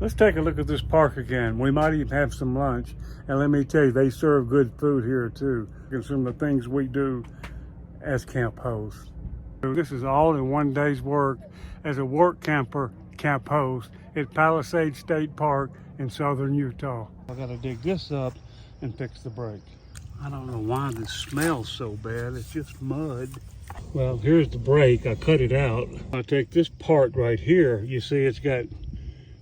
Let's take a look at this park again. We might even have some lunch. And let me tell you, they serve good food here too. And some of the things we do as camp hosts. So this is all in one day's work as a work camper, camp host at Palisade State Park in southern Utah. I gotta dig this up and fix the brake. I don't know why this smells so bad. It's just mud. Well, here's the brake. I cut it out. I take this part right here. You see it's got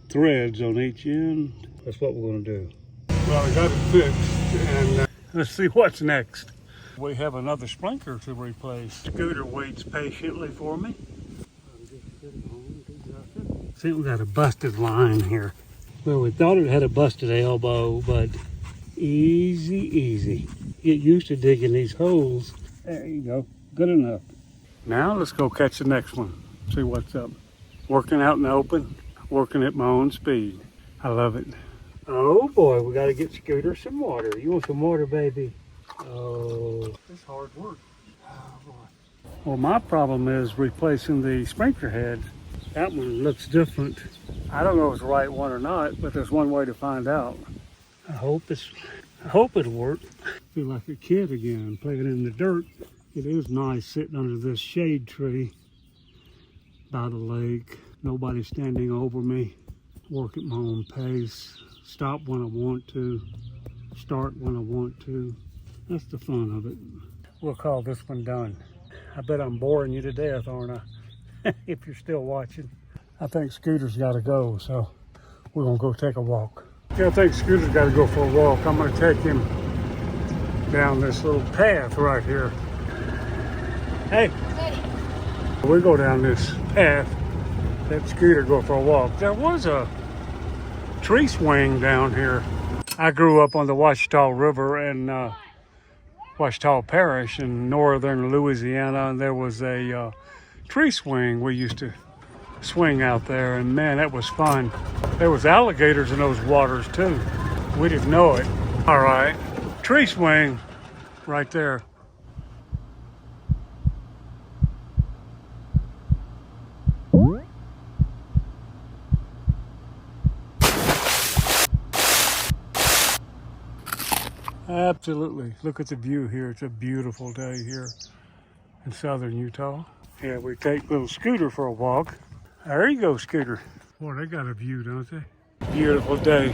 threads on each end. That's what we're gonna do. Well, I got it fixed, and let's see what's next. We have another sprinkler to replace. Scooter waits patiently for me. See, we got a busted line here. Well, we thought it had a busted elbow, but easy, easy. Get used to digging these holes. There you go, good enough. Now let's go catch the next one. See what's up. Working out in the open, working at my own speed. I love it. Oh boy, we gotta get Scooter some water. You want some water, baby? Oh, it's hard work. Oh boy. Well, my problem is replacing the sprinkler head. That one looks different. I don't know if it's the right one or not, but there's one way to find out. I hope it'll work. Feel like a kid again, playing in the dirt. It is nice sitting under this shade tree by the lake. Nobody standing over me. Work at my own pace. Stop when I want to. Start when I want to. That's the fun of it. We'll call this one done. I bet I'm boring you to death, aren't I? If you're still watching. I think Scooter's got to go, so we're going to go take a walk. Yeah, I think Scooter's got to go for a walk. I'm going to take him down this little path right here. Hey, we go down this path. Let Scooter go for a walk. There was a tree swing down here. I grew up on the Ouachita River in Ouachita Parish in northern Louisiana, and there was a tree swing we used to swing out there, and man, that was fun. There was alligators in those waters too. We didn't know it. All right, tree swing right there. Absolutely. Look at the view here. It's a beautiful day here in southern Utah. Yeah, we take little Scooter for a walk. There you go, Scooter. Boy, they got a view, don't they? Beautiful day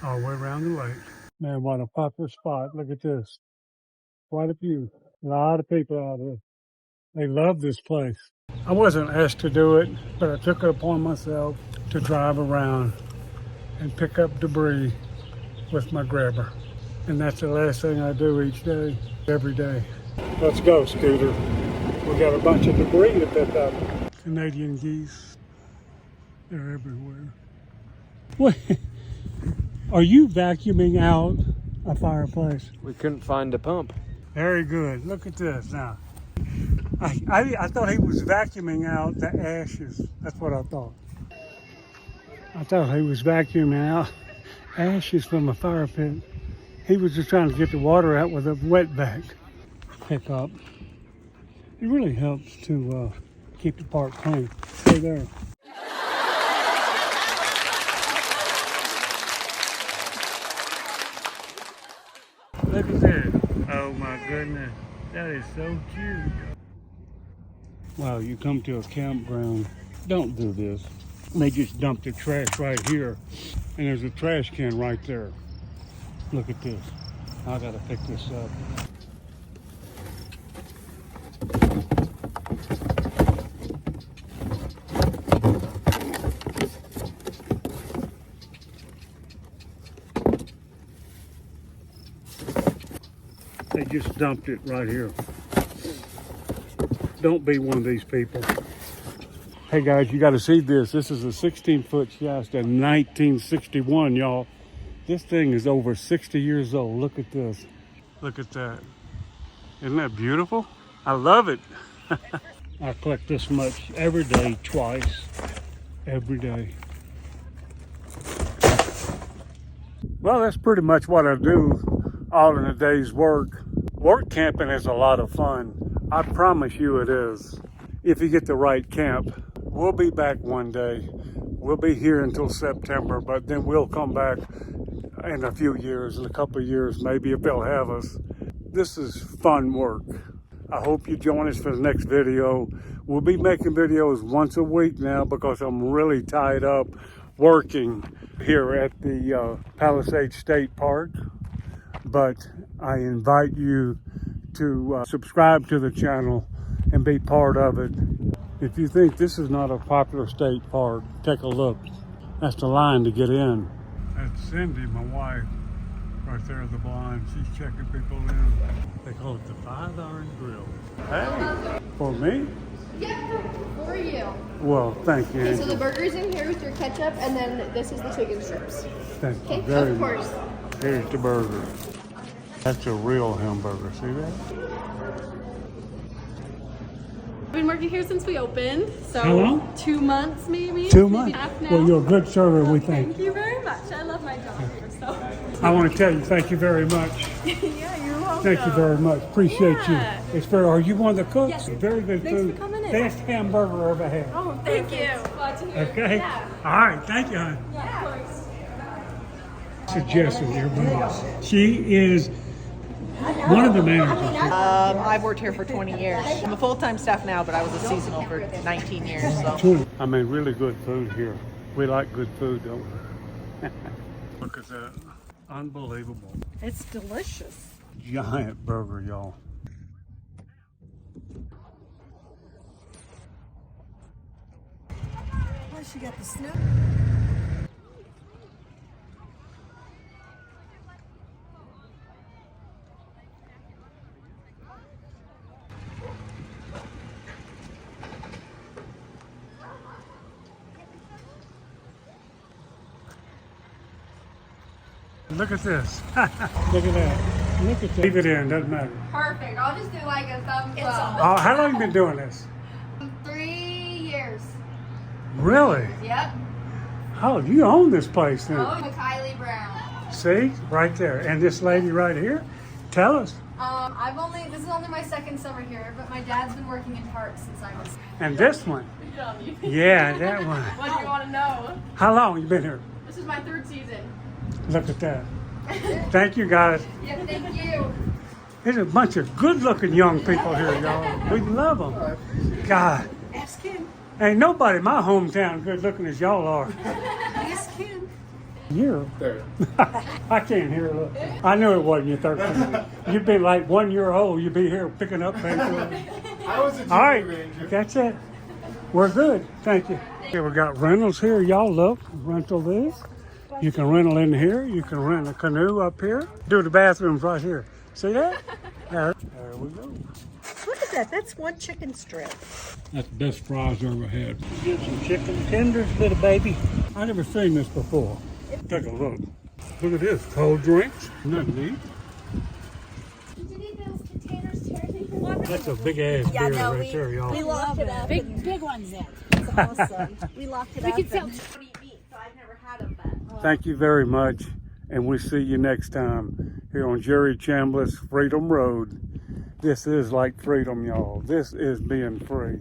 all the way around the lake. Man, what a popular spot. Look at this. Quite a few. A lot of people out here. They love this place. I wasn't asked to do it, but I took it upon myself to drive around and pick up debris with my grabber. And that's the last thing I do each day, every day. Let's go, Scooter. We got a bunch of debris to pick up. Canadian geese, they're everywhere. What? Are you vacuuming out a fireplace? We couldn't find a pump. Very good. Look at this now. I thought he was vacuuming out the ashes. That's what I thought. I thought he was vacuuming out ashes from a fire pit. He was just trying to get the water out with a wetback pickup. It really helps to keep the park clean. Stay there. Look at that. Oh my goodness. That is so cute. Wow, you come to a campground. Don't do this. They just dump the trash right here. And there's a trash can right there. Look at this. I gotta pick this up. They just dumped it right here. Don't be one of these people. Hey guys, you gotta see this. This is a 16-foot Shasta in 1961, y'all. This thing is over 60 years old. Look at this. Look at that. Isn't that beautiful? I love it. I collect this much every day, twice, every day. Well, that's pretty much what I do all in a day's work. Work camping is a lot of fun. I promise you it is. If you get the right camp. We'll be back one day We'll be here until September, but then we'll come back in a few years, in a couple of years, maybe, if they'll have us. This is fun work. I hope you join us for the next video. We'll be making videos once a week now because I'm really tied up working here at the Palisade State Park. But I invite you to subscribe to the channel and be part of it. If you think this is not a popular state park, take a look. That's the line to get in. That's Cindy, my wife, right there at the blind. She's checking people in. They call it the 5-iron grill. Hey, for me? Yeah, for you. Well, thank you. Okay, so the burger's in here with your ketchup, and then this is the chicken strips. Thank you Okay, very of much. course. Here's the burger. That's a real hamburger, see that? I've been working here since we opened, so How long? 2 months maybe. 2 maybe months? half now. Well, you're a good server, we Thank think. you very much. I love my job here, so. I want to tell you, thank you very much. Yeah, you're welcome. Thank you very much. Appreciate Yeah. you. It's very, are you one of the cooks? Yes. Very good Thanks food. for coming in. Best hamburger I ever had. Oh, thank you. Glad to hear. Okay? Yeah. All right, thank you, hon. Yeah, of course. Suggestion, your boss. She is one of the managers. I've worked here for 20 years. I'm a full-time staff now, but I was a seasonal for 19 years. So. I mean, really good food here. We like good food, don't we? Look at that. Unbelievable. It's delicious. Giant burger, y'all. Plus you got the snow. Look at this. Look at that. Look at that. Leave it in, doesn't matter. Perfect. I'll just do like a thumbs up. How long you been doing this? 3 years. Really? Yep. Oh, you own this place then. Oh, with Kylie Brown. See? Right there. And this lady right here? Tell us. This is only my second summer here, but my dad's been working in parks since I was. And this one. Yeah, that one. What do you want to know? How long you been here? This is my 3rd season. Look at that. Thank you, guys. Yeah, thank you. There's a bunch of good-looking young people here, y'all. We love them. God. Ask him. Ain't nobody in my hometown good-looking as y'all are. Ask him. You're I can't hear. Look, I knew it wasn't your 13. You'd be like 1 year old. You'd be here picking up paper. I was a junior All right, ranger. that's it. We're good. Thank you. Okay, we got rentals here. Y'all look. Rental this. You can rental in here. You can rent a canoe up here. Do the bathrooms right here. See that? There we go. Look at that. That's one chicken strip. That's the best fries I ever had. Get some chicken tenders, little baby. I never seen this before. Take a look. Look at this. Cold drinks. Isn't that neat? Did you need those containers turned? That's a big ass beer right there, y'all. We locked it up. Big ones then. It's awesome. We locked it up. could sell and- Meat, so I've never had them, but. Thank you very much, and we'll see you next time here on Jerry Chambliss Freedom Road. This is like freedom, y'all. This is being free.